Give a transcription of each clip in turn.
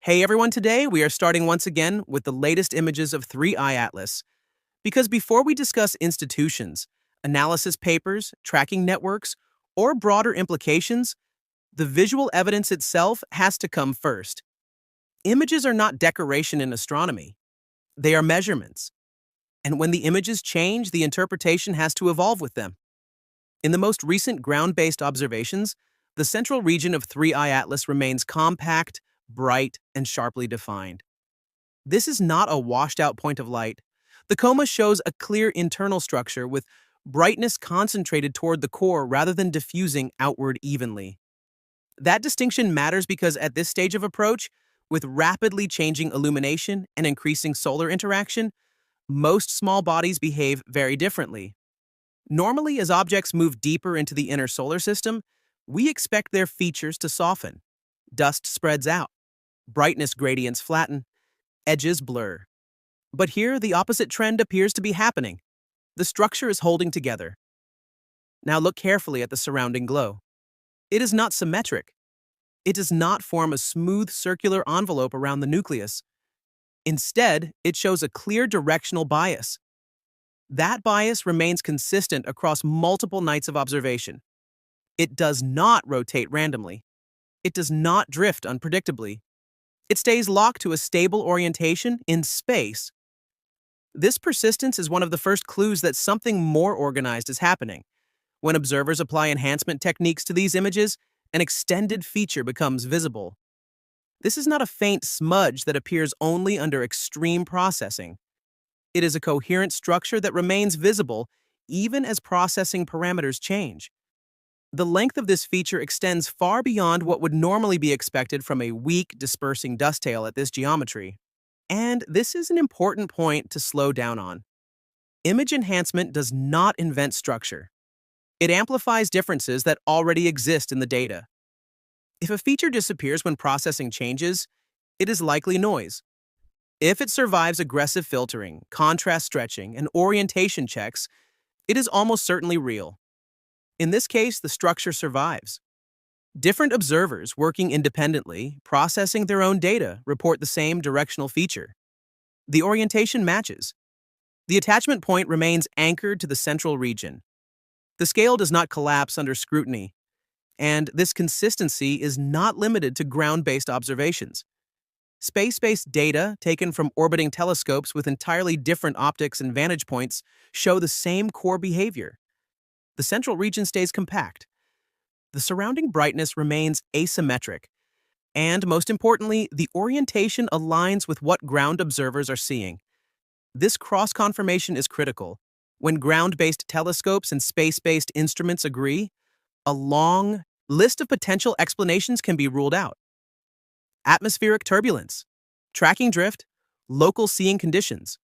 Hey everyone, today we are starting once again with the latest images of 3I Atlas. Because before we discuss institutions, analysis papers, tracking networks, or broader implications, the visual evidence itself has to come first. Images are not decoration in astronomy, they are measurements. And when the images change, the interpretation has to evolve with them. In the most recent ground-based observations, the central region of 3I Atlas remains compact, bright, and sharply defined. This is not a washed-out point of light. The coma shows a clear internal structure with brightness concentrated toward the core rather than diffusing outward evenly. That distinction matters because at this stage of approach, with rapidly changing illumination and increasing solar interaction, most small bodies behave very differently. Normally, as objects move deeper into the inner solar system, we expect their features to soften. Dust spreads out, brightness gradients flatten, edges blur. But here, the opposite trend appears to be happening. The structure is holding together. Now look carefully at the surrounding glow. It is not symmetric. It does not form a smooth circular envelope around the nucleus. Instead, it shows a clear directional bias. That bias remains consistent across multiple nights of observation. It does not rotate randomly. It does not drift unpredictably. It stays locked to a stable orientation in space. This persistence is one of the first clues that something more organized is happening. When observers apply enhancement techniques to these images, an extended feature becomes visible. This is not a faint smudge that appears only under extreme processing. It is a coherent structure that remains visible even as processing parameters change. The length of this feature extends far beyond what would normally be expected from a weak, dispersing dust tail at this geometry. And this is an important point to slow down on. Image enhancement does not invent structure. It amplifies differences that already exist in the data. If a feature disappears when processing changes, it is likely noise. If it survives aggressive filtering, contrast stretching, and orientation checks, it is almost certainly real. In this case, the structure survives. Different observers working independently, processing their own data, report the same directional feature. The orientation matches. The attachment point remains anchored to the central region. The scale does not collapse under scrutiny, and this consistency is not limited to ground-based observations. Space-based data taken from orbiting telescopes with entirely different optics and vantage points show the same core behavior. The central region stays compact. The surrounding brightness remains asymmetric. And most importantly, the orientation aligns with what ground observers are seeing. This cross-confirmation is critical. When ground-based telescopes and space-based instruments agree, a long list of potential explanations can be ruled out. Atmospheric turbulence, tracking drift, local seeing conditions,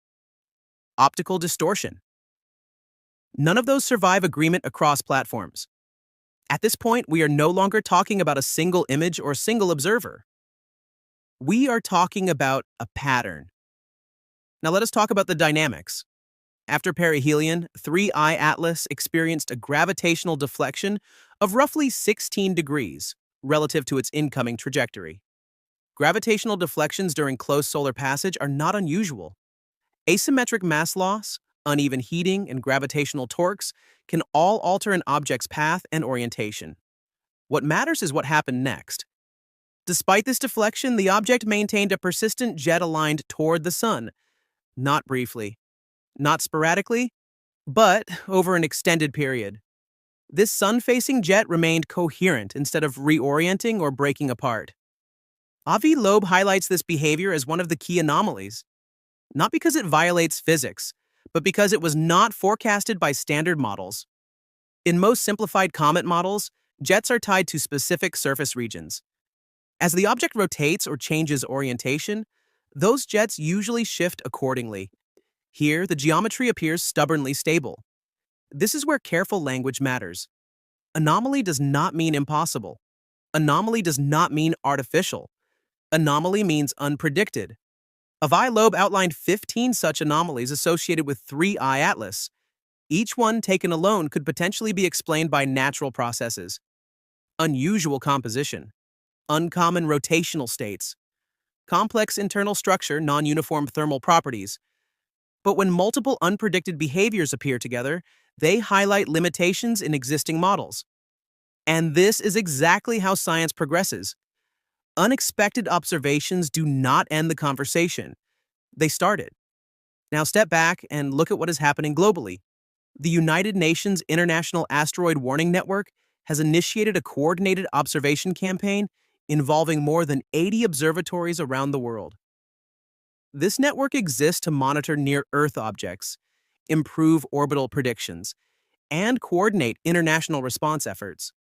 optical distortion. None of those survive agreement across platforms. At this point, we are no longer talking about a single image or a single observer. We are talking about a pattern. Now let us talk about the dynamics. After perihelion, 3I Atlas experienced a gravitational deflection of roughly 16 degrees relative to its incoming trajectory. Gravitational deflections during close solar passage are not unusual. Asymmetric mass loss, uneven heating, and gravitational torques can all alter an object's path and orientation. What matters is what happened next. Despite this deflection, the object maintained a persistent jet aligned toward the sun, not briefly, not sporadically, but over an extended period. This sun-facing jet remained coherent instead of reorienting or breaking apart. Avi Loeb highlights this behavior as one of the key anomalies, not because it violates physics, but because it was not forecasted by standard models. In most simplified comet models, jets are tied to specific surface regions. As the object rotates or changes orientation, those jets usually shift accordingly. Here, the geometry appears stubbornly stable. This is where careful language matters. Anomaly does not mean impossible. Anomaly does not mean artificial. Anomaly means unpredicted. Avi Loeb outlined 15 such anomalies associated with 3I Atlas. Each one taken alone could potentially be explained by natural processes. Unusual composition, uncommon rotational states, complex internal structure, non-uniform thermal properties. But when multiple unpredicted behaviors appear together, they highlight limitations in existing models. And this is exactly how science progresses. Unexpected observations do not end the conversation. They start it. Now step back and look at what is happening globally. The United Nations International Asteroid Warning Network has initiated a coordinated observation campaign involving more than 80 observatories around the world. This network exists to monitor near-Earth objects, improve orbital predictions, and coordinate international response efforts.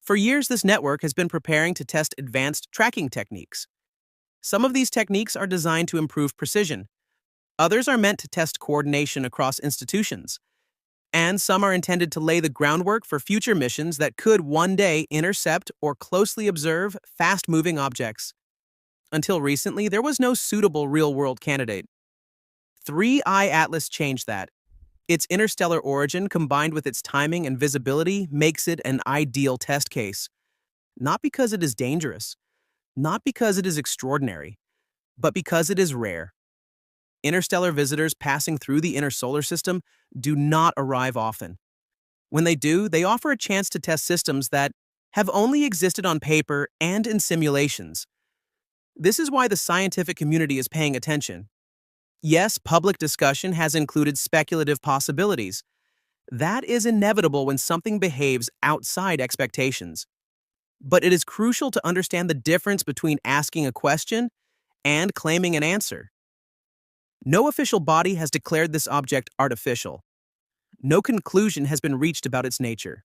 For years, this network has been preparing to test advanced tracking techniques. Some of these techniques are designed to improve precision. Others are meant to test coordination across institutions. And some are intended to lay the groundwork for future missions that could one day intercept or closely observe fast-moving objects. Until recently, there was no suitable real-world candidate. 3I Atlas changed that. Its interstellar origin combined with its timing and visibility makes it an ideal test case. Not because it is dangerous, not because it is extraordinary, but because it is rare. Interstellar visitors passing through the inner solar system do not arrive often. When they do, they offer a chance to test systems that have only existed on paper and in simulations. This is why the scientific community is paying attention. Yes, public discussion has included speculative possibilities. That is inevitable when something behaves outside expectations. But it is crucial to understand the difference between asking a question and claiming an answer. No official body has declared this object artificial. No conclusion has been reached about its nature.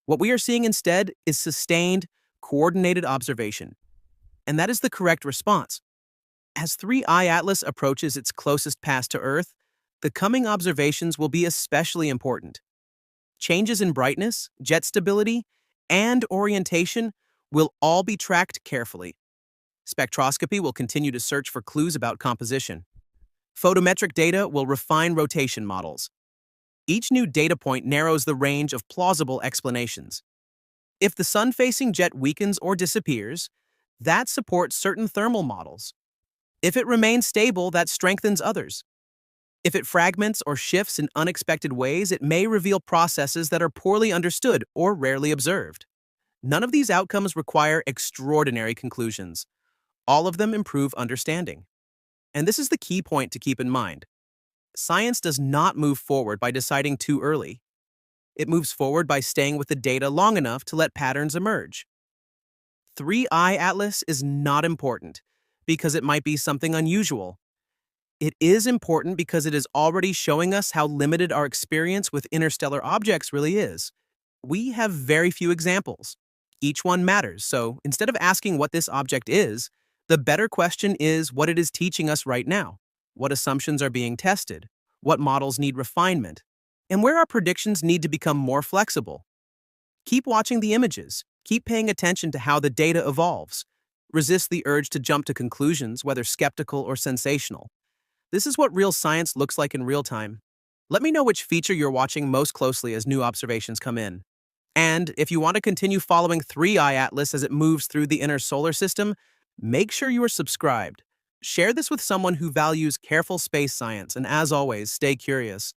What we are seeing instead is sustained, coordinated observation. And that is the correct response. As 3I Atlas approaches its closest pass to Earth, the coming observations will be especially important. Changes in brightness, jet stability, and orientation will all be tracked carefully. Spectroscopy will continue to search for clues about composition. Photometric data will refine rotation models. Each new data point narrows the range of plausible explanations. If the sun-facing jet weakens or disappears, that supports certain thermal models. If it remains stable, that strengthens others. If it fragments or shifts in unexpected ways, it may reveal processes that are poorly understood or rarely observed. None of these outcomes require extraordinary conclusions. All of them improve understanding. And this is the key point to keep in mind. Science does not move forward by deciding too early. It moves forward by staying with the data long enough to let patterns emerge. 3I Atlas is not important because it might be something unusual. It is important because it is already showing us how limited our experience with interstellar objects really is. We have very few examples. Each one matters, so instead of asking what this object is, the better question is what it is teaching us right now, what assumptions are being tested, what models need refinement, and where our predictions need to become more flexible. Keep watching the images, keep paying attention to how the data evolves. Resist the urge to jump to conclusions, whether skeptical or sensational. This is what real science looks like in real time. Let me know which feature you're watching most closely as new observations come in. And if you want to continue following 3I Atlas as it moves through the inner solar system, make sure you are subscribed. Share this with someone who values careful space science, and as always, stay curious.